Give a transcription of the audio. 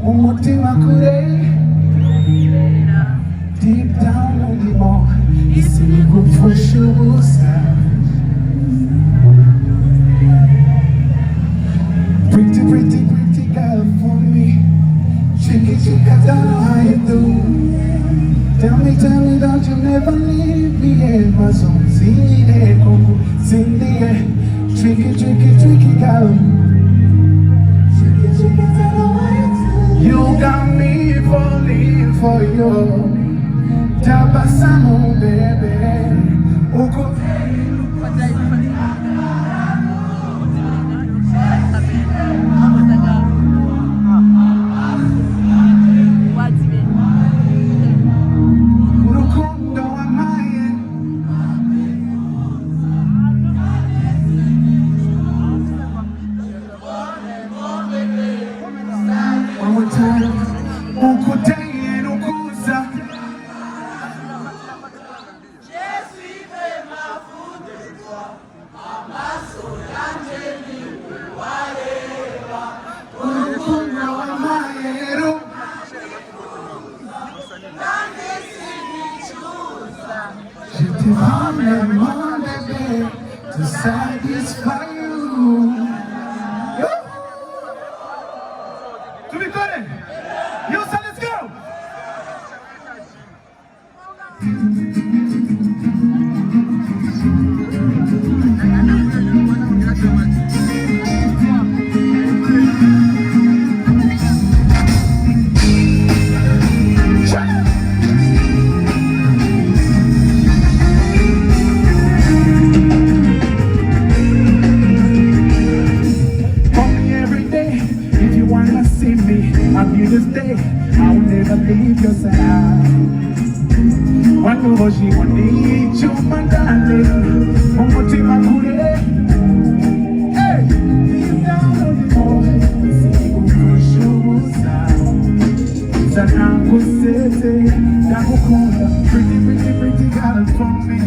umutima kure. Deep down urimo isi igupfusha ubusa. Pretty, pretty, pretty girl for me. Chicky, chicky, I don't know how you do. Tell me, don't you never leave me in my zone. Sing it, Coco, sing it. Tricky, tricky, tricky girl. Chicky, chicky, I don't know how you do. You got me falling for you. Tabasamu, baby. Oko. One more time. Ukudai nukuza. Je te ramène mon bébé to satisfy you. To be good. Yo, so let's go. I'll be this day, I'll never leave your side. One over she won't need you, my darling. Umutima kure. Hey, deep down on the boy, sikufushuza. Sana kusete, nakukunda. Pretty, pretty, pretty girl for me.